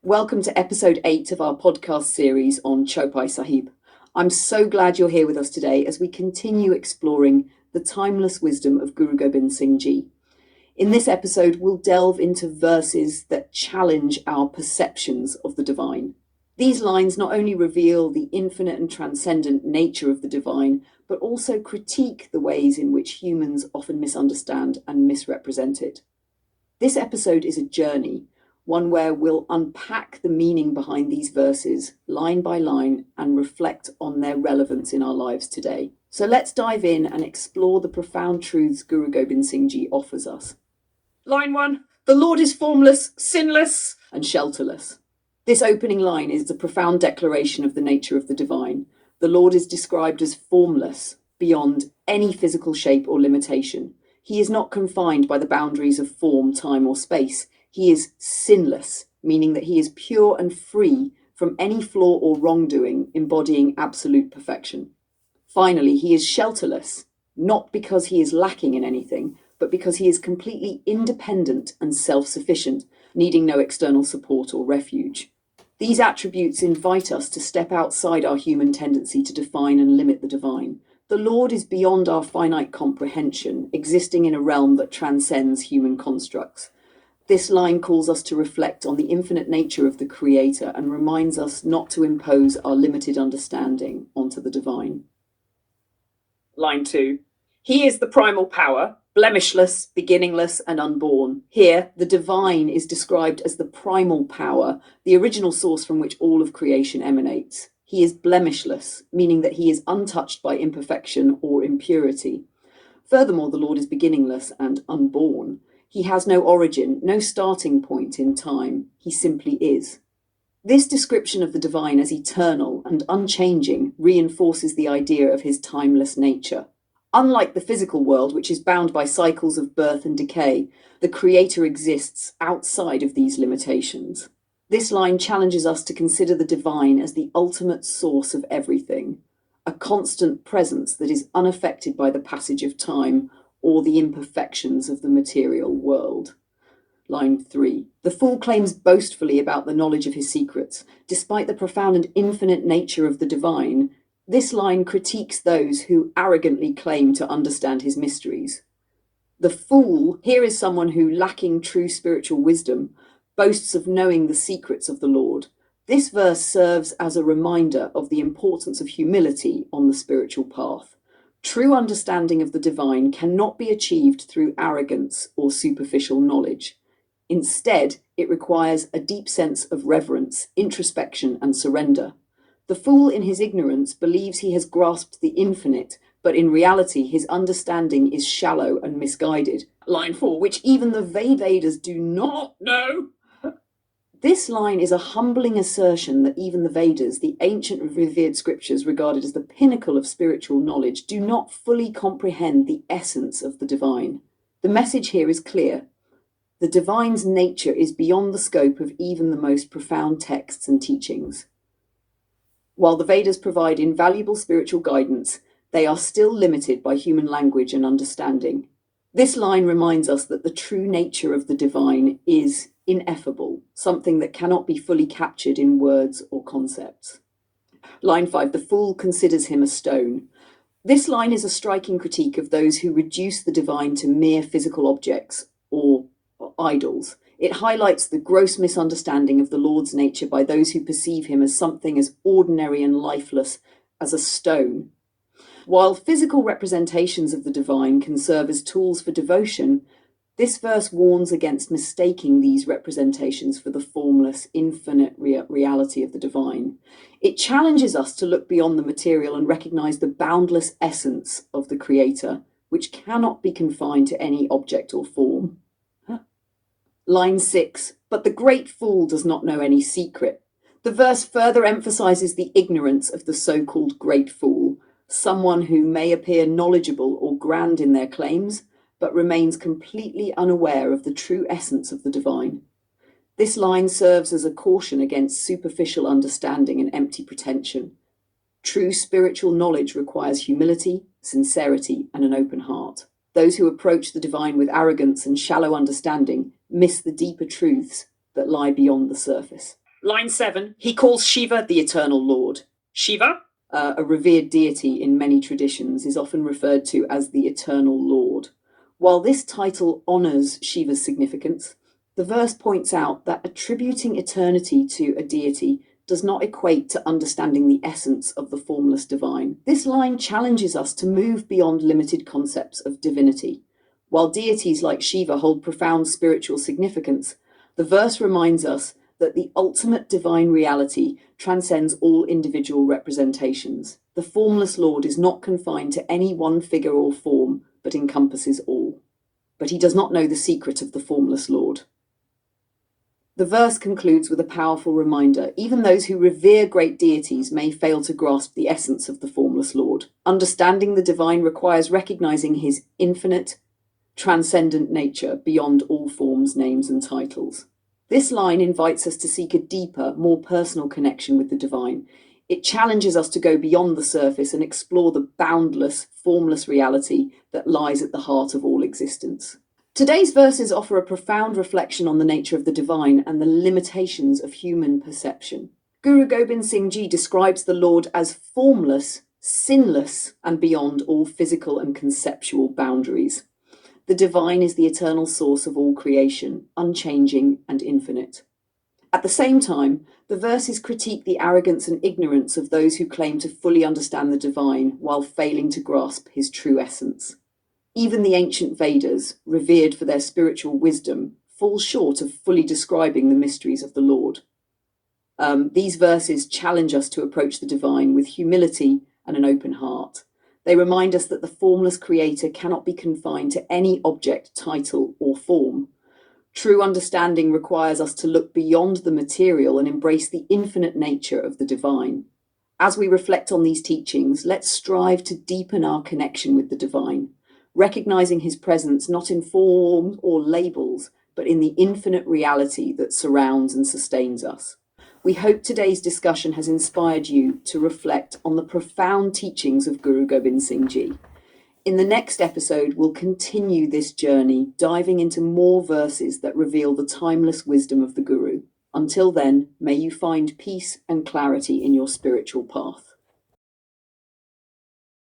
Welcome to episode 8 of our podcast series on Chaupi Sahib. I'm so glad you're here with us today as we continue exploring the timeless wisdom of Guru Gobind Singh Ji. In this episode, we'll delve into verses that challenge our perceptions of the divine. These lines not only reveal the infinite and transcendent nature of the divine, but also critique the ways in which humans often misunderstand and misrepresent it. This episode is a journey, one where we'll unpack the meaning behind these verses, line by line, and reflect on their relevance in our lives today. So let's dive in and explore the profound truths Guru Gobind Singh Ji offers us. Line 1, the Lord is formless, sinless, and shelterless. This opening line is a profound declaration of the nature of the divine. The Lord is described as formless, beyond any physical shape or limitation. He is not confined by the boundaries of form, time, or space. He is sinless, meaning that he is pure and free from any flaw or wrongdoing, embodying absolute perfection. Finally, he is shelterless, not because he is lacking in anything, but because he is completely independent and self-sufficient, needing no external support or refuge. These attributes invite us to step outside our human tendency to define and limit the divine. The Lord is beyond our finite comprehension, existing in a realm that transcends human constructs. This line calls us to reflect on the infinite nature of the Creator and reminds us not to impose our limited understanding onto the divine. Line 2. He is the primal power, blemishless, beginningless, and unborn. Here, the divine is described as the primal power, the original source from which all of creation emanates. He is blemishless, meaning that he is untouched by imperfection or impurity. Furthermore, the Lord is beginningless and unborn. He has no origin, no starting point in time. He simply is. This description of the divine as eternal and unchanging reinforces the idea of his timeless nature. Unlike the physical world, which is bound by cycles of birth and decay, the Creator exists outside of these limitations. This line challenges us to consider the divine as the ultimate source of everything, a constant presence that is unaffected by the passage of time or the imperfections of the material world. Line 3. The fool claims boastfully about the knowledge of his secrets. Despite the profound and infinite nature of the divine, this line critiques those who arrogantly claim to understand his mysteries. The fool here is someone who, lacking true spiritual wisdom, boasts of knowing the secrets of the Lord. This verse serves as a reminder of the importance of humility on the spiritual path. True understanding of the divine cannot be achieved through arrogance or superficial knowledge. Instead, it requires a deep sense of reverence, introspection, and surrender. The fool in his ignorance believes he has grasped the infinite, but in reality his understanding is shallow and misguided. Line 4, which even the Vedas do not know. This line is a humbling assertion that even the Vedas, the ancient revered scriptures regarded as the pinnacle of spiritual knowledge, do not fully comprehend the essence of the divine. The message here is clear. The divine's nature is beyond the scope of even the most profound texts and teachings. While the Vedas provide invaluable spiritual guidance, they are still limited by human language and understanding. This line reminds us that the true nature of the divine is ineffable, something that cannot be fully captured in words or concepts. Line 5, the fool considers him a stone. This line is a striking critique of those who reduce the divine to mere physical objects or idols. It highlights the gross misunderstanding of the Lord's nature by those who perceive him as something as ordinary and lifeless as a stone. While physical representations of the divine can serve as tools for devotion, this verse warns against mistaking these representations for the formless, infinite reality of the divine. It challenges us to look beyond the material and recognize the boundless essence of the Creator, which cannot be confined to any object or form. Line 6, but the great fool does not know any secret. The verse further emphasizes the ignorance of the so-called great fool, someone who may appear knowledgeable or grand in their claims, but remains completely unaware of the true essence of the divine. This line serves as a caution against superficial understanding and empty pretension. True spiritual knowledge requires humility, sincerity, and an open heart. Those who approach the divine with arrogance and shallow understanding miss the deeper truths that lie beyond the surface. Line 7, he calls Shiva the Eternal Lord. Shiva? A revered deity in many traditions, is often referred to as the Eternal Lord. While this title honours Shiva's significance, the verse points out that attributing eternity to a deity does not equate to understanding the essence of the formless divine. This line challenges us to move beyond limited concepts of divinity. While deities like Shiva hold profound spiritual significance, the verse reminds us that the ultimate divine reality transcends all individual representations. The formless Lord is not confined to any one figure or form, but encompasses all. But he does not know the secret of the formless Lord. The verse concludes with a powerful reminder. Even those who revere great deities may fail to grasp the essence of the formless Lord. Understanding the divine requires recognizing his infinite, transcendent nature beyond all forms, names, and titles. This line invites us to seek a deeper, more personal connection with the divine. It challenges us to go beyond the surface and explore the boundless, formless reality that lies at the heart of all existence. Today's verses offer a profound reflection on the nature of the divine and the limitations of human perception. Guru Gobind Singh Ji describes the Lord as formless, sinless, and beyond all physical and conceptual boundaries. The divine is the eternal source of all creation, unchanging and infinite. At the same time, the verses critique the arrogance and ignorance of those who claim to fully understand the divine while failing to grasp his true essence. Even the ancient Vedas, revered for their spiritual wisdom, fall short of fully describing the mysteries of the Lord. These verses challenge us to approach the divine with humility and an open heart. They remind us that the formless creator cannot be confined to any object, title, or form. True understanding requires us to look beyond the material and embrace the infinite nature of the divine. As we reflect on these teachings, let's strive to deepen our connection with the divine, recognizing his presence not in form or labels, but in the infinite reality that surrounds and sustains us. We hope today's discussion has inspired you to reflect on the profound teachings of Guru Gobind Singh Ji. In the next episode, we'll continue this journey, diving into more verses that reveal the timeless wisdom of the Guru. Until then, may you find peace and clarity in your spiritual path.